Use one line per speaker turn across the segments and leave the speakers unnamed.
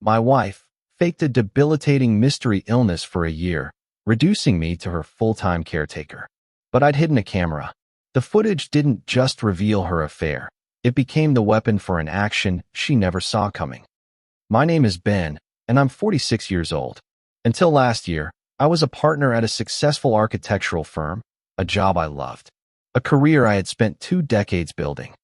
My wife faked a debilitating mystery illness for a year, reducing me to her full-time caretaker. But I'd hidden a camera. The footage didn't just reveal her affair. It became the weapon for an action she never saw coming. My name is Ben, and I'm 46 years old. Until last year, I was a partner at a successful architectural firm, a job I loved, a career I had spent 2 decades building.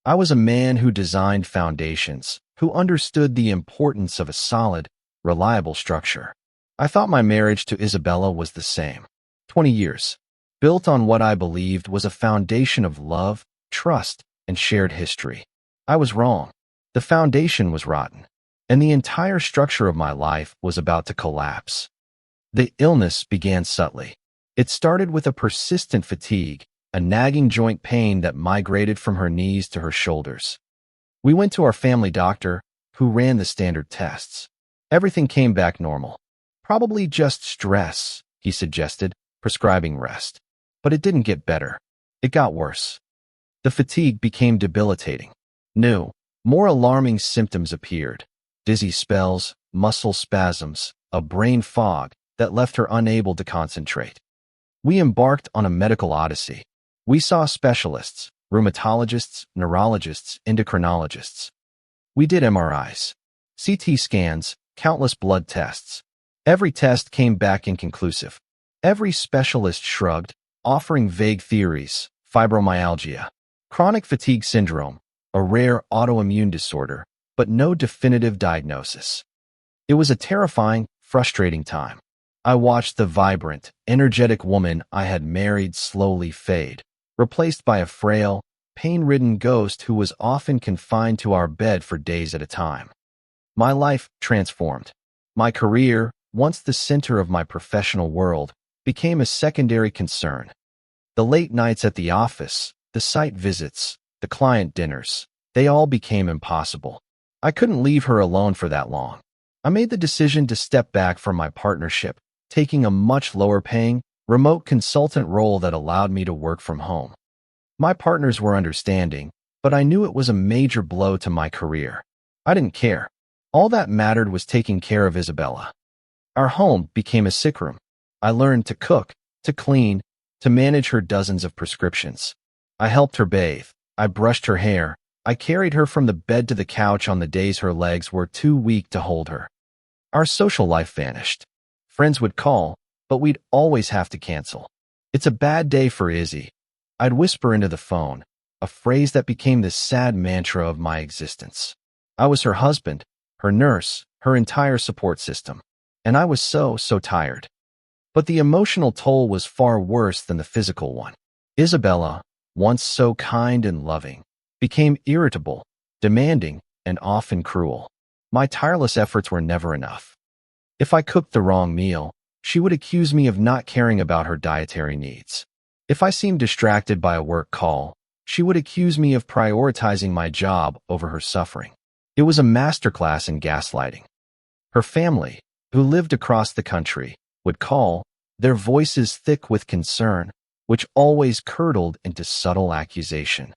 I was a man who designed foundations, who understood the importance of a solid, reliable structure. I thought my marriage to Isabella was the same. 20 years, built on what I believed was a foundation of love, trust, and shared history. I was wrong. The foundation was rotten, and the entire structure of my life was about to collapse. The illness began subtly. It started with a persistent fatigue, a nagging joint pain that migrated from her knees to her shoulders. We went to our family doctor, who ran the standard tests. Everything came back normal. Probably just stress, he suggested, prescribing rest. But it didn't get better. It got worse. The fatigue became debilitating. New, more alarming symptoms appeared. Dizzy spells, muscle spasms, a brain fog that left her unable to concentrate. We embarked on a medical odyssey. We saw specialists, rheumatologists, neurologists, endocrinologists. We did MRIs, CT scans, countless blood tests. Every test came back inconclusive. Every specialist shrugged, offering vague theories: fibromyalgia, chronic fatigue syndrome, a rare autoimmune disorder, but no definitive diagnosis. It was a terrifying, frustrating time. I watched the vibrant, energetic woman I had married slowly fade, replaced by a frail, pain-ridden ghost who was often confined to our bed for days at a time. My life transformed. My career, once the center of my professional world, became a secondary concern. The late nights at the office, the site visits, the client dinners, they all became impossible. I couldn't leave her alone for that long. I made the decision to step back from my partnership, taking a much lower-paying, remote consultant role that allowed me to work from home. My partners were understanding, but I knew it was a major blow to my career. I didn't care. All that mattered was taking care of Isabella. Our home became a sick room. I learned to cook, to clean, to manage her dozens of prescriptions. I helped her bathe. I brushed her hair. I carried her from the bed to the couch on the days her legs were too weak to hold her. Our social life vanished. Friends would call, but we'd always have to cancel. "It's a bad day for Izzy," I'd whisper into the phone, a phrase that became the sad mantra of my existence. I was her husband, her nurse, her entire support system. And I was so tired. But the emotional toll was far worse than the physical one. Isabella, once so kind and loving, became irritable, demanding, and often cruel. My tireless efforts were never enough. If I cooked the wrong meal, she would accuse me of not caring about her dietary needs. If I seemed distracted by a work call, she would accuse me of prioritizing my job over her suffering. It was a masterclass in gaslighting. Her family, who lived across the country, would call, their voices thick with concern, which always curdled into subtle accusation.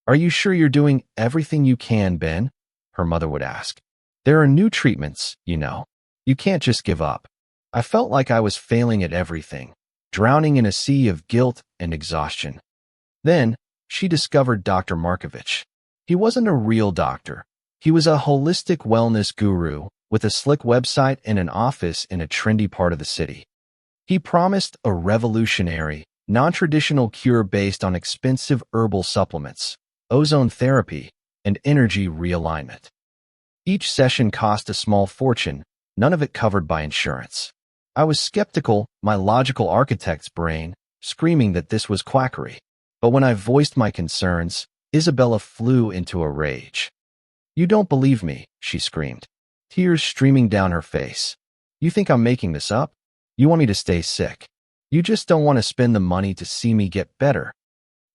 "Are you sure you're doing everything you can, Ben?" her mother would ask. "There are new treatments, you know. You can't just give up." I felt like I was failing at everything, drowning in a sea of guilt and exhaustion. Then, she discovered Dr. Markovich. He wasn't a real doctor. He was a holistic wellness guru with a slick website and an office in a trendy part of the city. He promised a revolutionary, non-traditional cure based on expensive herbal supplements, ozone therapy, and energy realignment. Each session cost a small fortune, none of it covered by insurance. I was skeptical, my logical architect's brain, screaming that this was quackery. But when I voiced my concerns, Isabella flew into a rage. "You don't believe me," she screamed, tears streaming down her face. "You think I'm making this up? You want me to stay sick. You just don't want to spend the money to see me get better."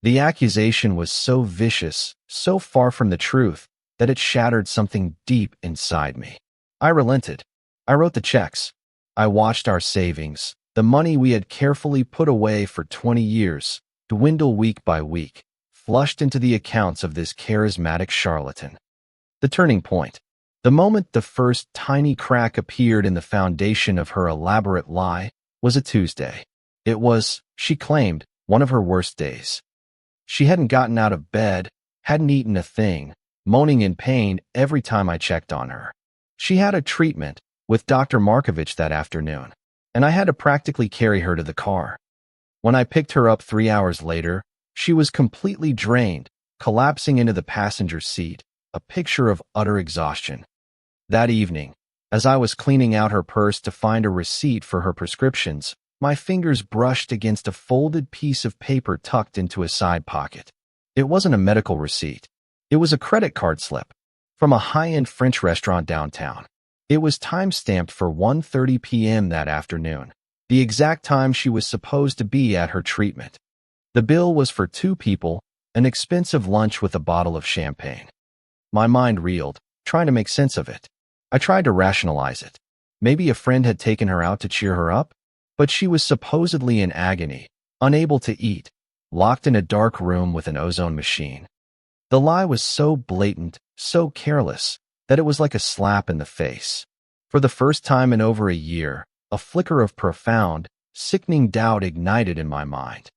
The accusation was so vicious, so far from the truth, that it shattered something deep inside me. I relented. I wrote the checks. I watched our savings, the money we had carefully put away for 20 years, dwindle week by week, flushed into the accounts of this charismatic charlatan. The turning point. The moment the first tiny crack appeared in the foundation of her elaborate lie was a Tuesday. It was, she claimed, one of her worst days. She hadn't gotten out of bed, hadn't eaten a thing, moaning in pain every time I checked on her. She had a treatment with Dr. Markovich that afternoon, and I had to practically carry her to the car. When I picked her up 3 hours later, she was completely drained, collapsing into the passenger seat, a picture of utter exhaustion. That evening, as I was cleaning out her purse to find a receipt for her prescriptions, my fingers brushed against a folded piece of paper tucked into a side pocket. It wasn't a medical receipt. It was a credit card slip from a high-end French restaurant downtown. It was time-stamped for 1:30 p.m. that afternoon, the exact time she was supposed to be at her treatment. The bill was for 2 people, an expensive lunch with a bottle of champagne. My mind reeled, trying to make sense of it. I tried to rationalize it. Maybe a friend had taken her out to cheer her up, but she was supposedly in agony, unable to eat, locked in a dark room with an ozone machine. The lie was so blatant, so careless, that it was like a slap in the face. For the first time in over a year, a flicker of profound, sickening doubt ignited in my mind.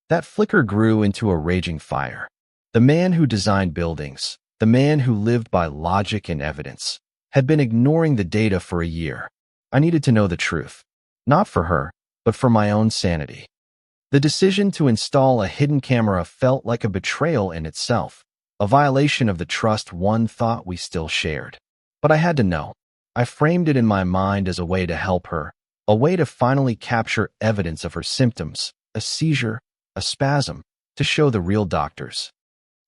That flicker grew into a raging fire. The man who designed buildings, the man who lived by logic and evidence, had been ignoring the data for a year. I needed to know the truth. Not for her, but for my own sanity. The decision to install a hidden camera felt like a betrayal in itself, a violation of the trust one thought we still shared. But I had to know. I framed it in my mind as a way to help her, a way to finally capture evidence of her symptoms, a seizure, a spasm, to show the real doctors.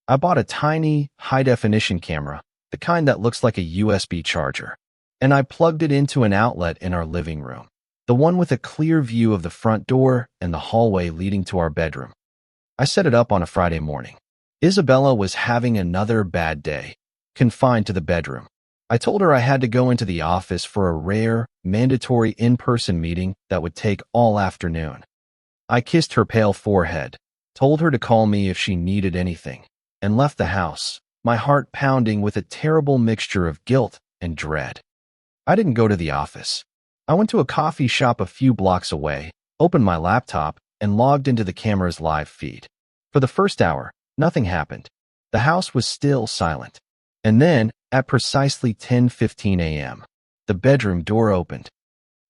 I bought a tiny, high-definition camera, the kind that looks like a USB charger, and I plugged it into an outlet in our living room, the one with a clear view of the front door and the hallway leading to our bedroom. I set it up on a Friday morning. Isabella was having another bad day, confined to the bedroom. I told her I had to go into the office for a rare, mandatory in-person meeting that would take all afternoon. I kissed her pale forehead, told her to call me if she needed anything, and left the house, my heart pounding with a terrible mixture of guilt and dread. I didn't go to the office. I went to a coffee shop a few blocks away, opened my laptop, and logged into the camera's live feed. For the first hour, nothing happened. The house was still silent. And then, at precisely 10:15 a.m., the bedroom door opened.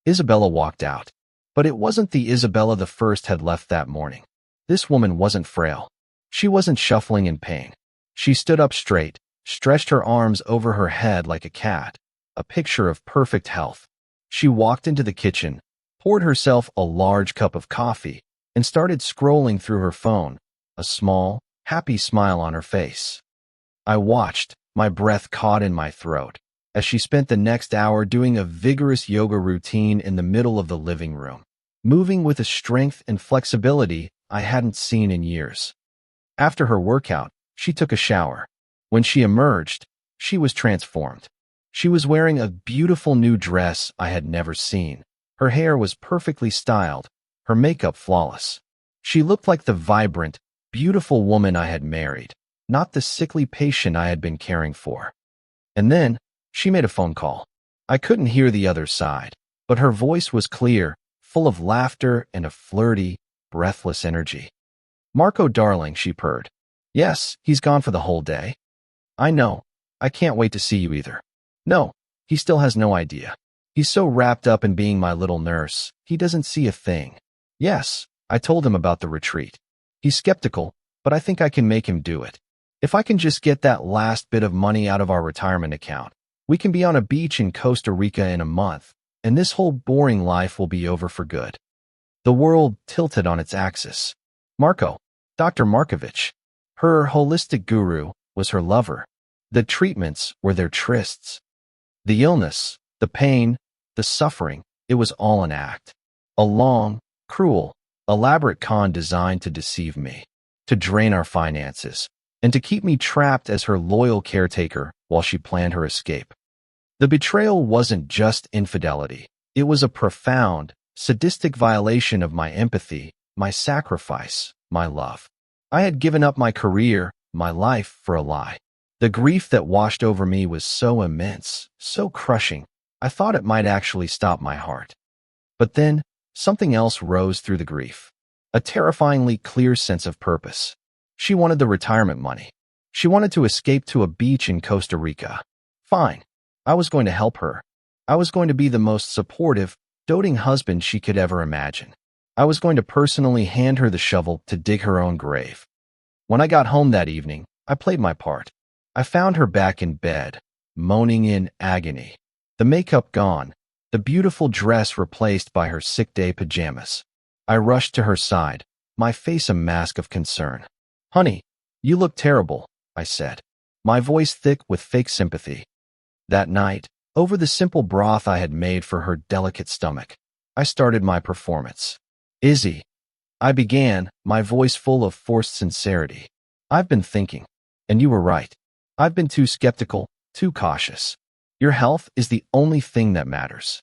Isabella walked out. But it wasn't the Isabella the first had left that morning. This woman wasn't frail. She wasn't shuffling in pain. She stood up straight, stretched her arms over her head like a cat, a picture of perfect health. She walked into the kitchen, poured herself a large cup of coffee, and started scrolling through her phone, a small, happy smile on her face. I watched, my breath caught in my throat, as she spent the next hour doing a vigorous yoga routine in the middle of the living room, moving with a strength and flexibility I hadn't seen in years. After her workout, she took a shower. When she emerged, she was transformed. She was wearing a beautiful new dress I had never seen. Her hair was perfectly styled, her makeup flawless. She looked like the vibrant, beautiful woman I had married, not the sickly patient I had been caring for. And then, she made a phone call. I couldn't hear the other side, but her voice was clear, full of laughter and a flirty, breathless energy. "Marco, darling," she purred. "Yes, he's gone for the whole day." "I know. I can't wait to see you either." "No, he still has no idea. He's so wrapped up in being my little nurse, he doesn't see a thing." "Yes, I told him about the retreat. He's skeptical, but I think I can make him do it. If I can just get that last bit of money out of our retirement account, we can be on a beach in Costa Rica in a month, and this whole boring life will be over for good." The world tilted on its axis. Marco, Dr. Markovich, her holistic guru, was her lover. The treatments were their trysts. The illness, the pain, the suffering, it was all an act. A long, cruel, elaborate con designed to deceive me, to drain our finances, and to keep me trapped as her loyal caretaker while she planned her escape. The betrayal wasn't just infidelity. It was a profound, sadistic violation of my empathy, my sacrifice, my love. I had given up my career, my life for a lie. The grief that washed over me was so immense, so crushing, I thought it might actually stop my heart. But then, something else rose through the grief. A terrifyingly clear sense of purpose. She wanted the retirement money. She wanted to escape to a beach in Costa Rica. Fine. I was going to help her. I was going to be the most supportive, doting husband she could ever imagine. I was going to personally hand her the shovel to dig her own grave. When I got home that evening, I played my part. I found her back in bed, moaning in agony. The makeup gone, the beautiful dress replaced by her sick day pajamas. I rushed to her side, my face a mask of concern. "Honey, you look terrible," I said, my voice thick with fake sympathy. That night, over the simple broth I had made for her delicate stomach, I started my performance. "Izzy," I began, my voice full of forced sincerity. "I've been thinking, and you were right. I've been too skeptical, too cautious. Your health is the only thing that matters.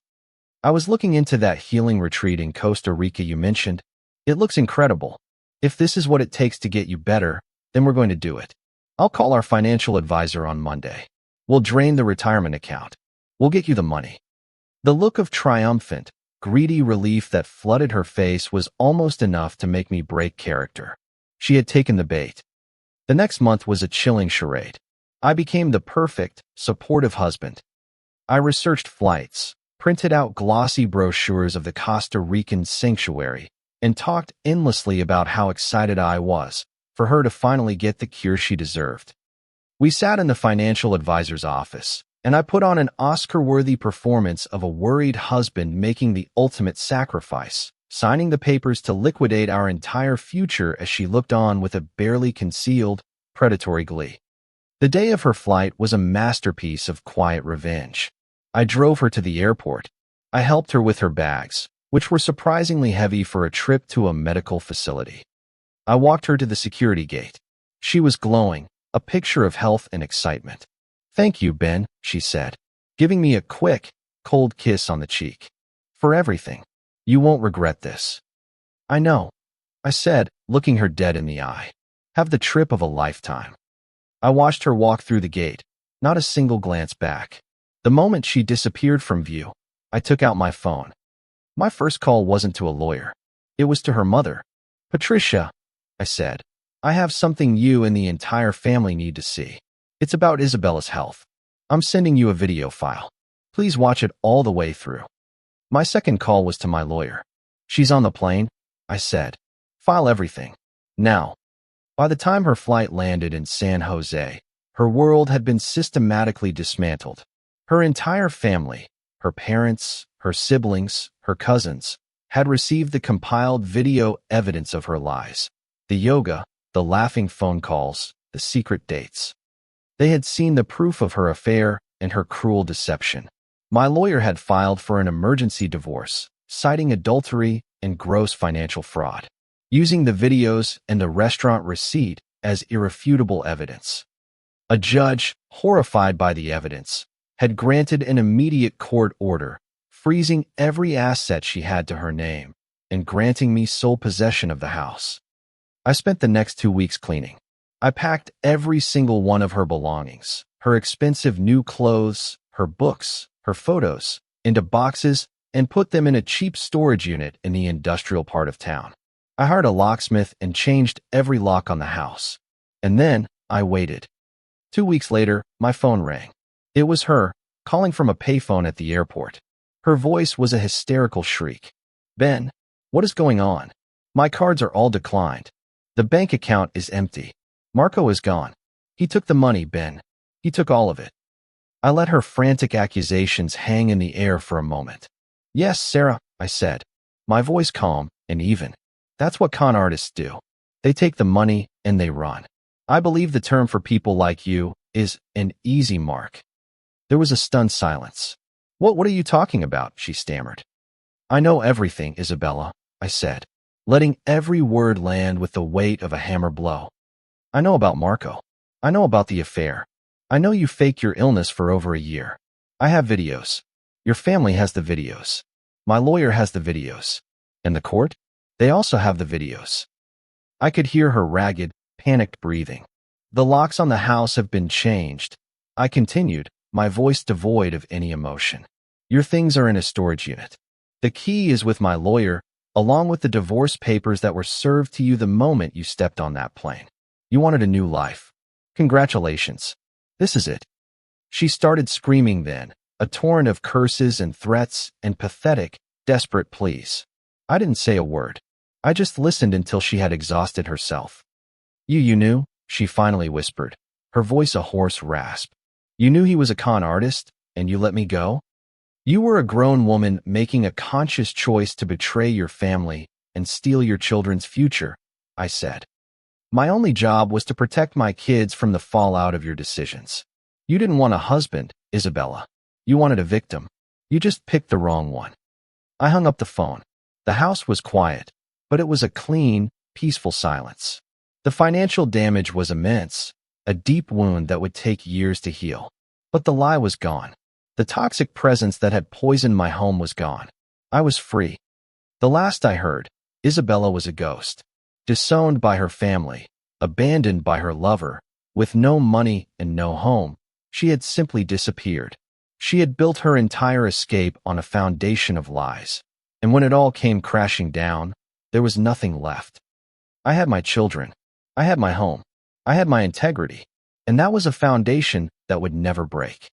I was looking into that healing retreat in Costa Rica you mentioned. It looks incredible. If this is what it takes to get you better, then we're going to do it. I'll call our financial advisor on Monday. We'll drain the retirement account. We'll get you the money." The look of triumphant, greedy relief that flooded her face was almost enough to make me break character. She had taken the bait. The next month was a chilling charade. I became the perfect, supportive husband. I researched flights, printed out glossy brochures of the Costa Rican sanctuary, and talked endlessly about how excited I was for her to finally get the cure she deserved. We sat in the financial advisor's office, and I put on an Oscar-worthy performance of a worried husband making the ultimate sacrifice, signing the papers to liquidate our entire future as she looked on with a barely concealed, predatory glee. The day of her flight was a masterpiece of quiet revenge. I drove her to the airport. I helped her with her bags, which were surprisingly heavy for a trip to a medical facility. I walked her to the security gate. She was glowing, a picture of health and excitement. "Thank you, Ben," she said, giving me a quick, cold kiss on the cheek. "For everything. You won't regret this." "I know," I said, looking her dead in the eye. "Have the trip of a lifetime." I watched her walk through the gate, not a single glance back. The moment she disappeared from view, I took out my phone. My first call wasn't to a lawyer. It was to her mother. "Patricia," I said, "I have something you and the entire family need to see. It's about Isabella's health. I'm sending you a video file. Please watch it all the way through." My second call was to my lawyer. "She's on the plane," I said. "File everything. Now." By the time her flight landed in San Jose, her world had been systematically dismantled. Her entire family, her parents, her siblings, her cousins, had received the compiled video evidence of her lies. The yoga, the laughing phone calls, the secret dates. They had seen the proof of her affair and her cruel deception. My lawyer had filed for an emergency divorce, citing adultery and gross financial fraud, using the videos and the restaurant receipt as irrefutable evidence. A judge, horrified by the evidence, had granted an immediate court order, freezing every asset she had to her name and granting me sole possession of the house. I spent the next 2 weeks cleaning. I packed every single one of her belongings, her expensive new clothes, her books, her photos, into boxes and put them in a cheap storage unit in the industrial part of town. I hired a locksmith and changed every lock on the house. And then I waited. 2 weeks later, my phone rang. It was her, calling from a payphone at the airport. Her voice was a hysterical shriek. "Ben, what is going on? My cards are all declined. The bank account is empty. Marco is gone. He took the money, Ben. He took all of it." I let her frantic accusations hang in the air for a moment. "Yes, Sarah," I said, my voice calm and even. "That's what con artists do. They take the money and they run. I believe the term for people like you is an easy mark." There was a stunned silence. What are you talking about?" she stammered. "I know everything, Isabella," I said, letting every word land with the weight of a hammer blow. "I know about Marco. I know about the affair. I know you faked your illness for over a year. I have videos. Your family has the videos. My lawyer has the videos. And the court? They also have the videos." I could hear her ragged, panicked breathing. The locks on the house have been changed. I continued, my voice devoid of any emotion. Your things are in a storage unit. The key is with my lawyer, along with the divorce papers that were served to you the moment you stepped on that plane. You wanted a new life. Congratulations. This is it. She started screaming then, a torrent of curses and threats and pathetic, desperate pleas. I didn't say a word. I just listened until she had exhausted herself. You knew, she finally whispered, her voice a hoarse rasp. You knew he was a con artist, and you let me go? You were a grown woman making a conscious choice to betray your family and steal your children's future, I said. My only job was to protect my kids from the fallout of your decisions. You didn't want a husband, Isabella. You wanted a victim. You just picked the wrong one. I hung up the phone. The house was quiet, but it was a clean, peaceful silence. The financial damage was immense, a deep wound that would take years to heal. But the lie was gone. The toxic presence that had poisoned my home was gone. I was free. The last I heard, Isabella was a ghost, disowned by her family, abandoned by her lover, with no money and no home. She had simply disappeared. She had built her entire escape on a foundation of lies. And when it all came crashing down, there was nothing left. I had my children. I had my home. I had my integrity. And that was a foundation that would never break.